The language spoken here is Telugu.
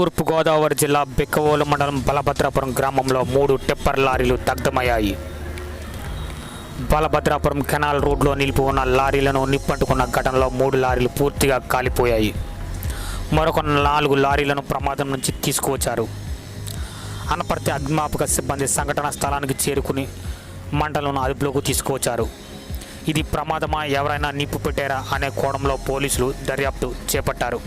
తూర్పుగోదావరి జిల్లా బిక్కవోలు మండలం బలభద్రాపురం గ్రామంలో 3 టిప్పర్ లారీలు దగ్ధమయ్యాయి. బలభద్రాపురం కెనాల్ రోడ్లో నిలిపి ఉన్న లారీలను నిప్పంటుకున్న ఘటనలో 3 లారీలు పూర్తిగా కాలిపోయాయి. మరొక 4 లారీలను ప్రమాదం నుంచి తీసుకువచ్చారు. అనపర్తి అగ్నిమాపక సిబ్బంది సంఘటన స్థలానికి చేరుకుని మంటలను అదుపులోకి తీసుకువచ్చారు. ఇది ప్రమాదమా, ఎవరైనా నిప్పు పెట్టారా అనే కోణంలో పోలీసులు దర్యాప్తు చేపట్టారు.